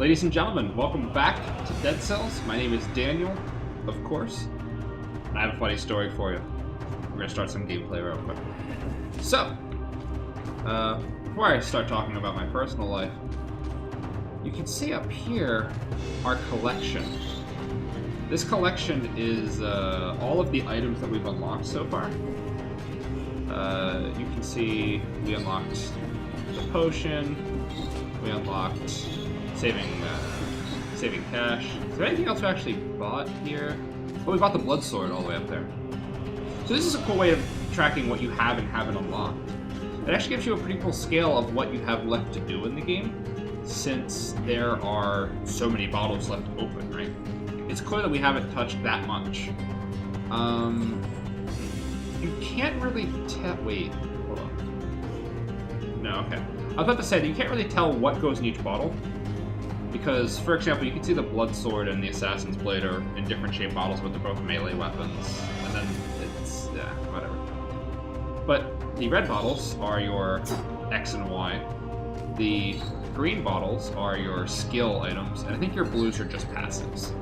Ladies and gentlemen, welcome back to Dead Cells. My name is Daniel, of course, and I have a funny story for you. We're going to start some gameplay real quick. So, before I start talking about my personal life, you can see up here our collection. This collection is all of the items that we've unlocked so far. You can see we unlocked the potion, we unlocked saving cash. Is there anything else we actually bought here? Oh, we bought the blood sword all the way up there. So this is a cool way of tracking what you have and haven't unlocked. It actually gives you a pretty cool scale of what you have left to do in the game, since there are so many bottles left open, right? It's clear that we haven't touched that much. You can't really tell. Wait, hold on. No, okay. I was about to say that you can't really tell what goes in each bottle, because, for example, you can see the blood sword and the assassin's blade are in different shaped bottles, but they're both melee weapons, and then it's whatever. But the red bottles are your X and Y. The green bottles are your skill items, and I think your blues are just passives.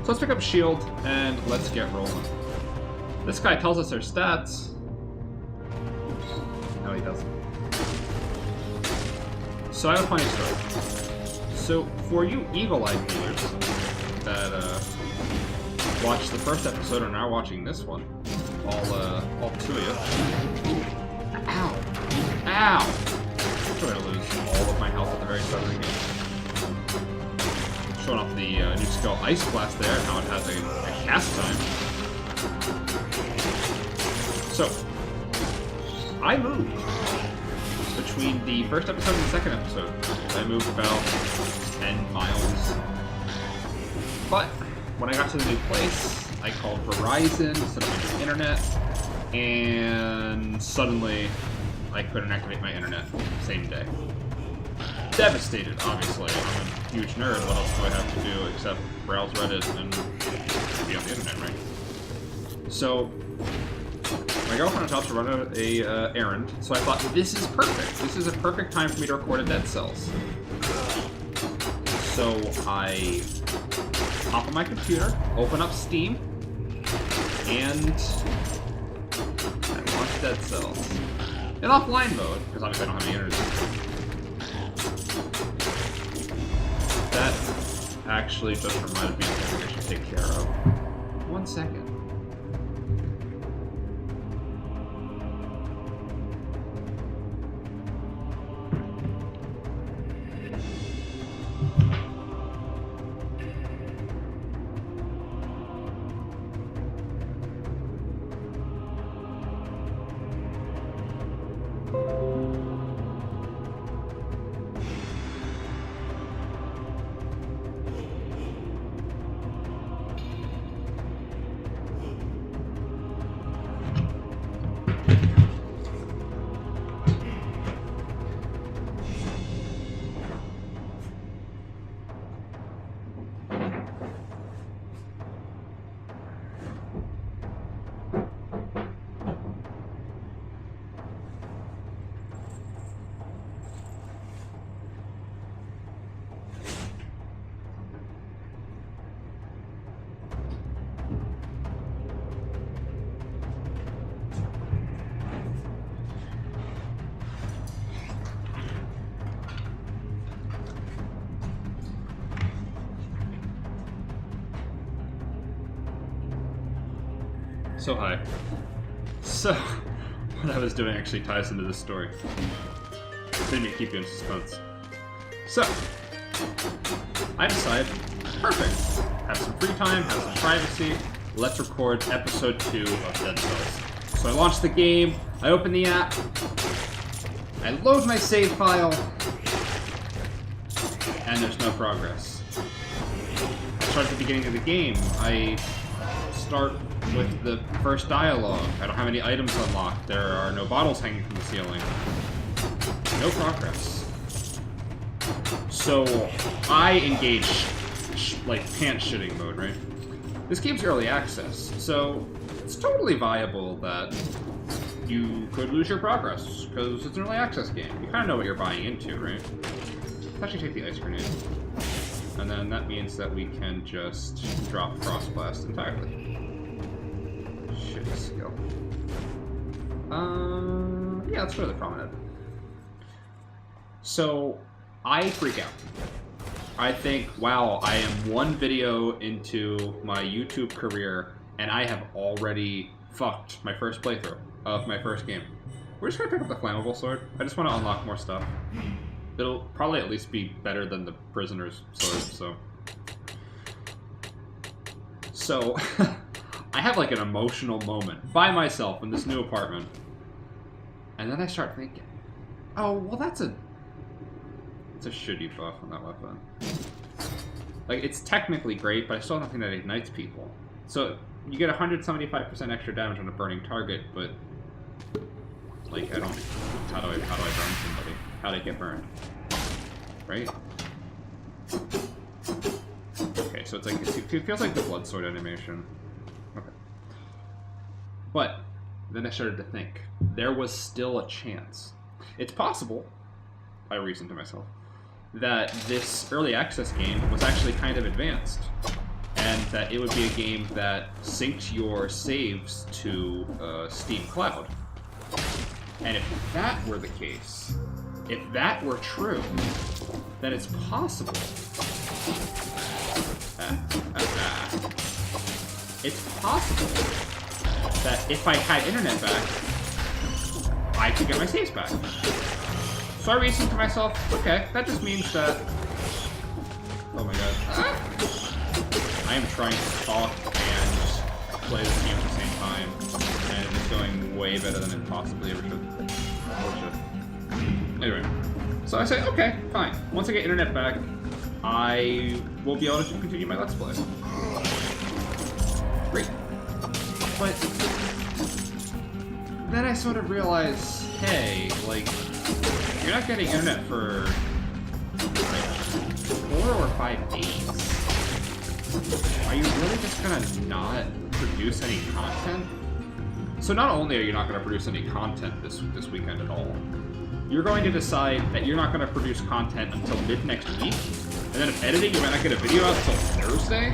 So let's pick up shield and let's get rolling. This guy tells us our stats. No, he doesn't. So I have a funny story. So for you eagle-eyed viewers that watched the first episode and are watching this one, all two of you. Ow! Ow! I'm trying to lose all of my health at the very start of the game. Showing off the new skill Ice Blast there, and how it has a cast time. So, I moved between the first episode and the second episode. I moved about 10 miles. But when I got to the new place, I called Verizon, set up my internet, and suddenly I couldn't activate my internet the same day. Devastated, obviously. I'm a huge nerd. What else do I have to do except browse Reddit and be on the internet, right? So, my girlfriend was about to run a errand, so I thought, this is perfect. This is a perfect time for me to record a Dead Cells. So I hop on my computer, open up Steam, and I launch Dead Cells. In offline mode, because obviously I don't have any internet. That actually just reminded me of something I should take care of. 1 second. So hi. So, what I was doing actually ties into this story. It made me keep you in suspense. So, I decided, perfect. Have some free time, have some privacy. Let's record episode 2 of Dead Cells. So I launched the game, I open the app, I load my save file, and there's no progress. I start at the beginning of the game. I start with the first dialogue. I don't have any items unlocked. There are no bottles hanging from the ceiling. No progress. So I engage like pants-shitting mode, right? This game's early access, so it's totally viable that you could lose your progress, because it's an early access game. You kind of know what you're buying into, right? Let's actually take the ice grenade. And then that means that we can just drop Frost Blast entirely. Shitty skill. Yeah, let's go to the Promenade. So, I freak out. I think, wow, I am one video into my YouTube career, and I have already fucked my first playthrough of my first game. We're just gonna pick up the Flammable Sword. I just want to unlock more stuff. It'll probably at least be better than the Prisoner's Sword, so... I have like an emotional moment by myself in this new apartment. And then I start thinking, oh, well that's a shitty buff on that weapon. Like, it's technically great, but I still don't think that ignites people. So, you get 175% extra damage on a burning target, but... Like, how do I burn somebody? How do I get burned? Right? Okay, so it's like, it feels like the Blood Sword animation. Okay. But, then I started to think, there was still a chance. It's possible, I reasoned to myself, that this early access game was actually kind of advanced, and that it would be a game that synced your saves to Steam Cloud. And if that were the case, if that were true, then it's possible. It's possible that if I had internet back, I could get my saves back. So I reasoned to myself, okay, that just means that... Oh my god. I am trying to talk and play this game at the same time, and it's going way better than it possibly ever should. Anyway, so I say, okay, fine. Once I get internet back, I will be able to continue my Let's Play. Great. But then I sort of realize, hey, like, you're not getting internet for like 4 or 5 days. Are you really just gonna not produce any content? So not only are you not gonna produce any content this weekend at all, you're going to decide that you're not gonna produce content until mid next week, and then if editing, you might not get a video out until Thursday?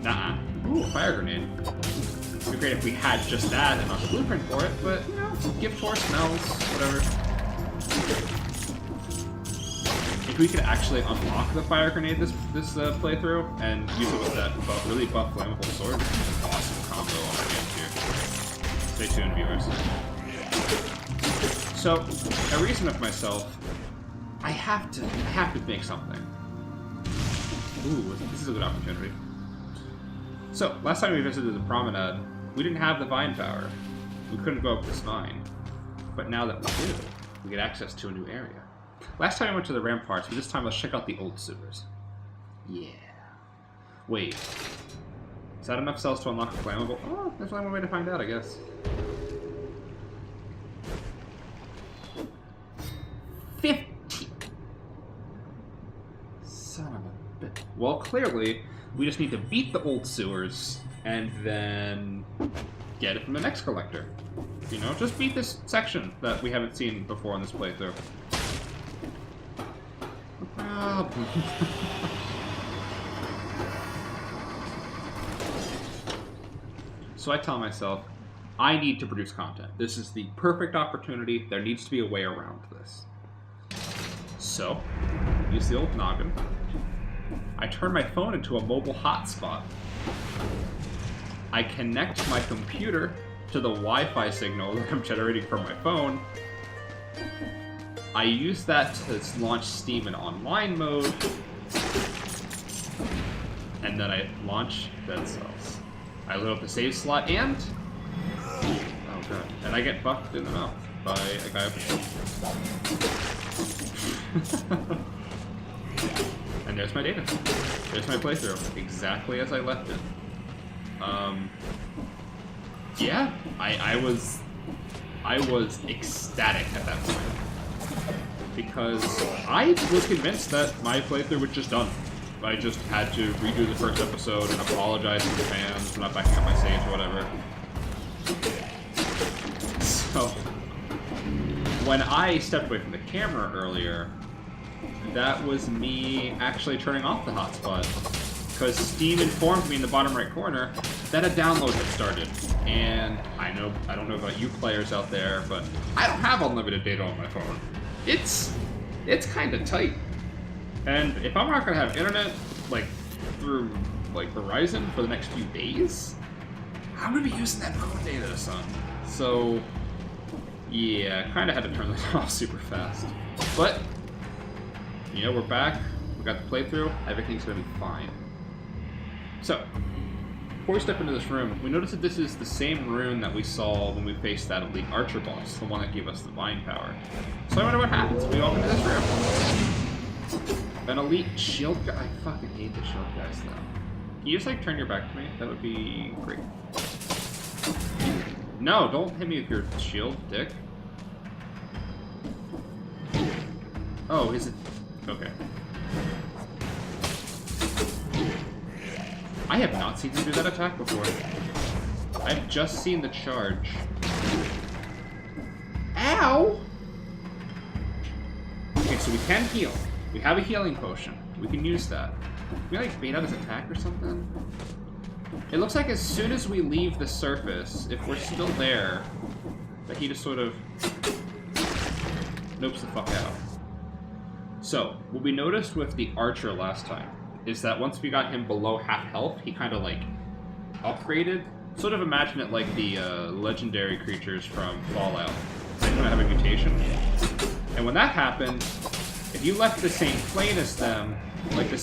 Nah. Ooh, a fire grenade. It'd be great if we had just that and not the blueprint for it, but, you know, gift horse, smells, whatever. If we could actually unlock the fire grenade this playthrough and use it with that really buff flammable sword, awesome combo on our hands here. Stay tuned, viewers. So, I reasoned with myself, I have to make something. Ooh, this is a good opportunity. So, last time we visited the Promenade, we didn't have the Vine Tower. We couldn't go up this vine. But now that we do, we get access to a new area. Last time we went to the ramparts, but this time let's check out the old sewers. Yeah. Wait. Is that enough cells to unlock the flammable? Oh, there's only one way to find out, I guess. 50! Son of a bitch. Well, clearly, we just need to beat the old sewers, and then get it from the next collector. You know, just beat this section that we haven't seen before in this playthrough. So I tell myself, I need to produce content. This is the perfect opportunity. There needs to be a way around this. So, use the old noggin. I turn my phone into a mobile hotspot. I connect my computer to the Wi-Fi signal that I'm generating from my phone. I use that to launch Steam in online mode. And then I launch Dead Cells. I load up the save slot and... Oh god. And I get fucked in the mouth by a guy up And there's my data. There's my playthrough. Exactly as I left it. Yeah, I was ecstatic at that point. Because I was convinced that my playthrough was just done. I just had to redo the first episode and apologize to the fans for not backing up my saves or whatever. So, when I stepped away from the camera earlier, that was me actually turning off the hotspot. Because Steam informed me in the bottom right corner that a download had started. And I don't know about you players out there, but I don't have unlimited data on my phone. It's kind of tight. And if I'm not gonna have internet, like, through, like, Verizon for the next few days, I'm gonna be using that phone data, son. So, yeah, I kind of had to turn this off super fast. But, you know, we're back. We got the playthrough. Everything's gonna be fine. So, before we step into this room, we notice that this is the same rune that we saw when we faced that elite archer boss, the one that gave us the divine power. So I wonder what happens if we walk into this room. An elite shield guy. I fucking hate the shield guys, though. Can you just, like, turn your back to me? That would be great. No, don't hit me with your shield, dick. Oh, is it... Okay. I have not seen him do that attack before. I've just seen the charge. Ow! Okay, so we can heal. We have a healing potion. We can use that. Can we, like, bait out his attack or something? It looks like as soon as we leave the surface, if we're still there, that he just sort of nopes the fuck out. So, what we noticed with the archer last time is that once we got him below half health, he kind of, like, upgraded. Sort of imagine it like the legendary creatures from Fallout. They kind of have a mutation. And when that happened, if you left the same plane as them, like the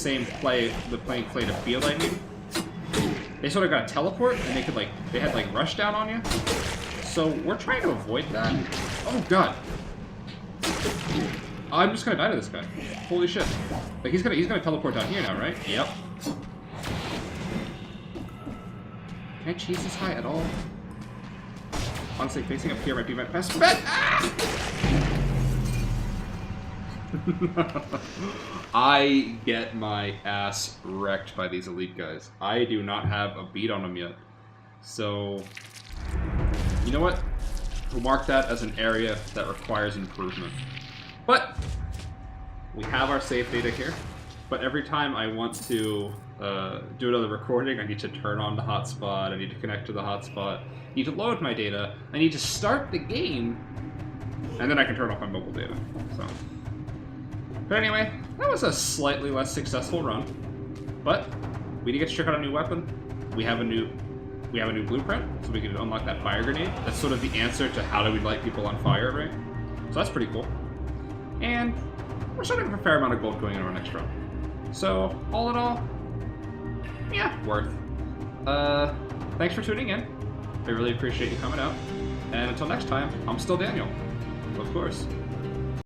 playing plane of field, I mean, they sort of got a teleport, and they had like rush down on you. So we're trying to avoid that. Oh god. I'm just gonna die to this guy. Holy shit. Like he's gonna teleport down here now, right? Yep. Can I cheese this high at all? Honestly, facing up here might be my best bet. Ah! I get my ass wrecked by these elite guys. I do not have a beat on them yet. So, you know what? We'll mark that as an area that requires improvement. But, we have our save data here. But every time I want to do another recording, I need to turn on the hotspot, I need to connect to the hotspot, I need to load my data, I need to start the game, and then I can turn off my mobile data. So. But anyway, that was a slightly less successful run. But we did get to check out a new weapon. We have a new blueprint, so we can unlock that fire grenade. That's sort of the answer to how do we light people on fire, right? So that's pretty cool. And we're starting to have a fair amount of gold going into our next run. So all in all, yeah, worth. Thanks for tuning in. I really appreciate you coming out. And until next time, I'm still Daniel, of course.